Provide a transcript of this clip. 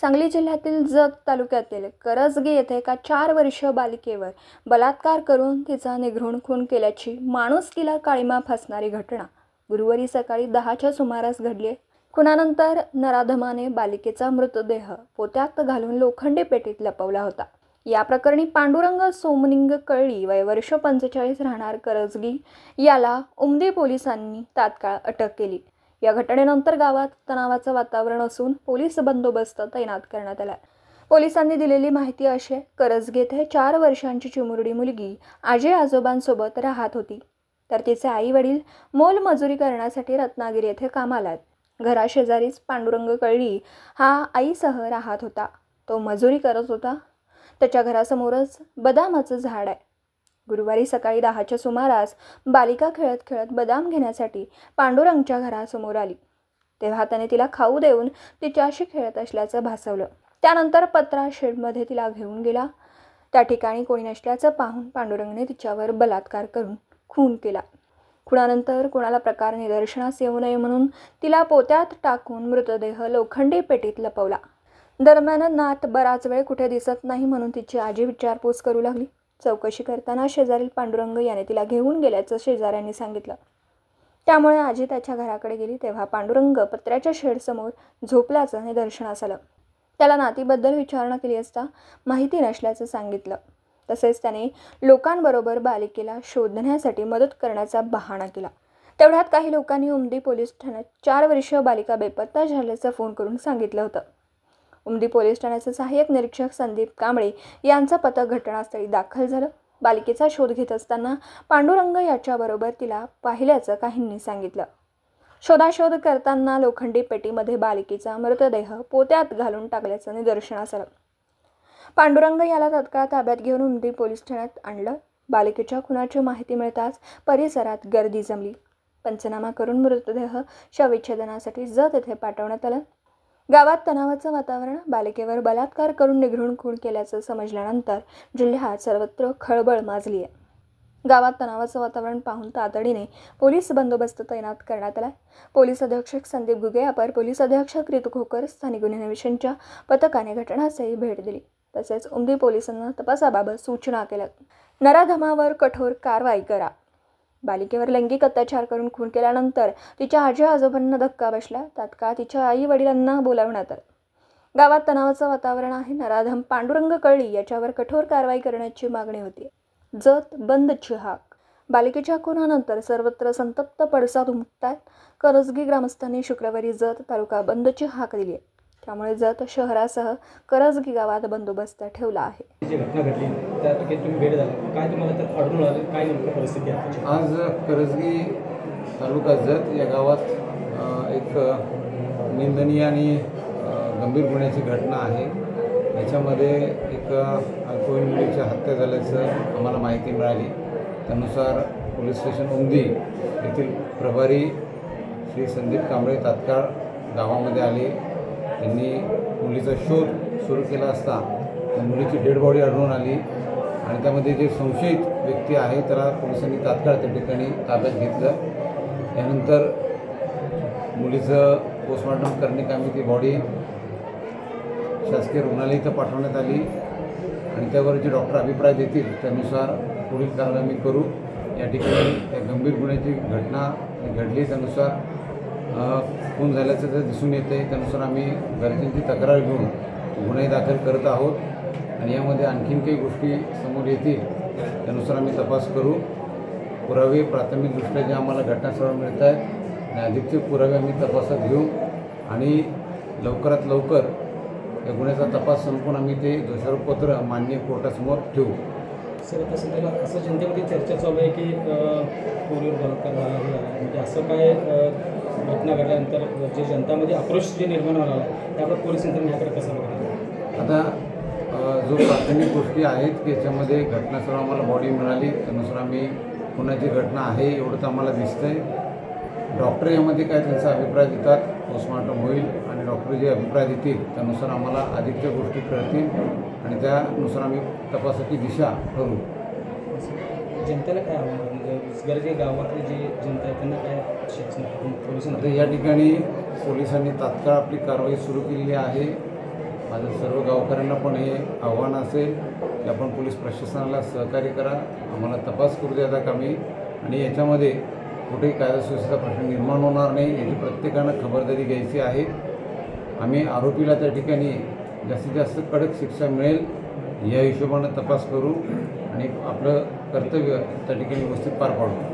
सांगली जिल्ह्यातील जत तालुक्यातील करजगी येथे एका 4 वर्षीय बालिकेवर बलात्कार करून तिचा निघृण खून केल्याची माणुसकीला काळीमा फासणारी घटना गुरुवारी सकाळी 10च्या सुमारास घडली. खुनानंतर नराधमाने बालिकेचा मृतदेह पोत्यात घालून लोखंडी पेटीत लपवला होता. या प्रकरणी पांडुरंग सोमनिंग कळली वय वर्ष 45 राहणार करजगी याला उमदी पोलिसांनी तात्काळ अटक केली. या घटनेनंतर गावात तणावाचं वातावरण असून पोलीस बंदोबस्त तैनात करण्यात आला. पोलिसांनी दिलेली माहिती अशी, करजगी येथे 4 वर्षांची चिमुरडी मुलगी आजी आजोबांसोबत राहत होती, तर तिचे आई वडील मोलमजुरी करण्यासाठी रत्नागिरी येथे कामाला आहेत. घराशेजारीच पांडुरंग कळली हा आईसह राहत होता. तो मजुरी करत होता. त्याच्या घरासमोरच बदामाचं झाड आहे. गुरुवारी सकाळी 10च्या सुमारास बालिका खेळत खेळत बदाम घेण्यासाठी पांडुरंगच्या घरासमोर आली. तेव्हा त्याने तिला खाऊ देऊन तिच्याशी खेळत असल्याचं भासवलं. त्यानंतर पत्रा शेडमध्ये तिला घेऊन गेला. त्या ठिकाणी कोणी नसल्याचं पाहून पांडुरंगने तिच्यावर बलात्कार करून खून केला. खुनानंतर कोणाला प्रकार निदर्शनास येऊ नये म्हणून तिला पोत्यात टाकून मृतदेह लोखंडी पेटीत लपवला. दरम्यान नात बराच वेळ कुठे दिसत नाही म्हणून तिची आजी विचारपूस करू लागली. चौकशी करताना शेजारील पांडुरंग याने तिला घेऊन गेल्याचं शेजाऱ्यांनी सांगितलं. त्यामुळे आजी त्याच्या घराकडे गेली तेव्हा पांडुरंग पत्र्याच्या शेडसमोर झोपल्याचं निदर्शनास आलं. त्याला नातीबद्दल विचारणा केली असता माहिती नसल्याचं सांगितलं. तसेच त्याने लोकांबरोबर बालिकेला शोधण्यासाठी मदत करण्याचा बहाणा केला. तेवढ्यात काही लोकांनी उमदी पोलीस ठाण्यात 4 वर्षीय बालिका बेपत्ता झाल्याचं फोन करून सांगितलं होतं. उमदी पोलीस ठाण्याचे सहाय्यक निरीक्षक संदीप कांबळे यांचं पथक घटनास्थळी दाखल झालं. बालिकेचा शोध घेत असताना पांडुरंग याच्याबरोबर तिला पाहिल्याचं काहींनी सांगितलं. शोधाशोध करताना लोखंडी पेटीमध्ये बालिकेचा मृतदेह पोत्यात घालून टाकल्याचं निदर्शनास आलं. पांडुरंग याला तात्काळ ताब्यात घेऊन उमदी पोलीस ठाण्यात आणलं. बालिकेच्या खुनाची माहिती मिळताच परिसरात गर्दी जमली. पंचनामा करून मृतदेह शवविच्छेदनासाठी जत येथे पाठवण्यात आला. गावात तणावाचं वातावरण. बालिकेवर बलात्कार करून निघृण खून केल्याचं समजल्यानंतर जिल्ह्यात सर्वत्र खळबळ माजली आहे. गावात तणावाचं वातावरण पाहून तातडीने पोलीस बंदोबस्त तैनात करण्यात आला. पोलीस अधीक्षक संदीप घुगे, अपर पोलीस अधीक्षक रितू खोकर, स्थानिक गुन्हे अन्वेषणच्या पथकाने घटनास्थळी भेट दिली. तसेच उमदी पोलिसांना तपासाबाबत सूचना केल्या. नराधमावर कठोर कारवाई करा. बालिकेवर लैंगिक अत्याचार करून खून केल्यानंतर तिच्या आजी आजोबांना धक्का बसला. तात्काळ तिच्या आई वडिलांना बोलावण्यात आलं. गावात तणावाचं वातावरण आहे. नराधम पांडुरंग कळली याच्यावर कठोर कारवाई करण्याची मागणी होती. जत बंदची हाक. बालिकेच्या खुनानंतर सर्वत्र संतप्त पडसाद उमटतात. करजगी ग्रामस्थांनी शुक्रवारी जत तालुका बंदची हाक दिली आहे. त्यामुळे जत शहरासह करजगी गावात बंदोबस्त ठेवला आहे. जी घटना घडली त्यापैकी तुम्ही भेट झाला, काय तुम्हाला त्यात आढळून आलं, काय नेमकी परिस्थिती आहे? आज करजगी तालुका जत या गावात एक निंदनीय आणि गंभीर गुन्ह्याची घटना आहे. याच्यामध्ये एक अल्पवयीन मुलीची हत्या झाल्याचं आम्हाला माहिती मिळाली. त्यानुसार पोलीस स्टेशन उमदी येथील प्रभारी श्री संदीप कांबळे तात्काळ गावामध्ये आले. त्यांनी मुलीचा शोध सुरू केला असता त्या मुलीची डेड बॉडी आढळून आली आणि त्यामध्ये जे संशयित व्यक्ती आहे त्याला पोलिसांनी तात्काळ त्या ठिकाणी ताब्यात घेतलं. त्यानंतर मुलीचं पोस्टमॉर्टम करण्याकामी ती बॉडी शासकीय रुग्णालय इथं पाठवण्यात आली आणि त्यावर जे डॉक्टर अभिप्राय देतील त्यानुसार पुढील कारवाई आम्ही करू. या ठिकाणी त्या गंभीर गुन्ह्याची घटना घडली, त्यानुसार खून झाल्याचं तर दिसून येतं आहे. त्यानुसार आम्ही गरजेची तक्रार घेऊन गुन्हे दाखल करत आहोत आणि यामध्ये आणखीन काही गोष्टी समोर येतील त्यानुसार आम्ही तपास करू. पुरावे प्राथमिकदृष्ट्या जे आम्हाला घटनास्थळावर मिळत आहेत आणि अधिकचे पुरावे आम्ही तपासात घेऊ आणि लवकरात लवकर या गुन्ह्याचा तपास संपवून आम्ही ते दोषारोपपत्र माननीय कोर्टासमोर ठेवू. सर, तसं त्याला असं जनतेमध्ये चर्चा चालू आहे की पोरीवर बलात्कार झाला म्हणजे असं काय घटना घडल्यानंतर जे जनतामध्ये आक्रोश जे निर्माण झाला आहे त्यावर पोलीस यंत्रणा याकडे कसं बघणार? आता जो प्राथमिक गोष्टी आहेत की याच्यामध्ये घटनास्थळावर आम्हाला बॉडी मिळाली, त्यानुसार आम्ही खुनाची घटना आहे एवढं तर आम्हाला दिसतं आहे. डॉक्टर यामध्ये काय त्यांचा अभिप्राय देतात, पोस्टमॉर्टम होईल आणि डॉक्टर जे अभिप्राय देतील त्यानुसार आम्हाला अधिकच्या गोष्टी कळतील आणि त्यानुसार आम्ही तपासाची दिशा ठरवू. जनतेला काय म्हणजे गरजे गावातली जी जनता आहे त्यांना काय पोलिसांना आता या ठिकाणी पोलिसांनी तात्काळ आपली कारवाई सुरू केलेली आहे. माझं सर्व गावकऱ्यांना पण हे आव्हान असेल की आपण पोलीस प्रशासनाला सहकार्य करा, आम्हाला तपास करू द्या कामी आणि याच्यामध्ये कुठेही कायदा सुव्यवस्थेचा प्रश्न निर्माण होणार नाही याची प्रत्येकानं खबरदारी घ्यायची आहे. आम्ही आरोपीला त्या ठिकाणी जास्तीत जास्त कडक शिक्षा मिळेल या हिशोबानं तपास करू आणि आपलं कर्तव्य त्या ठिकाणी व्यवस्थित पार पाडू.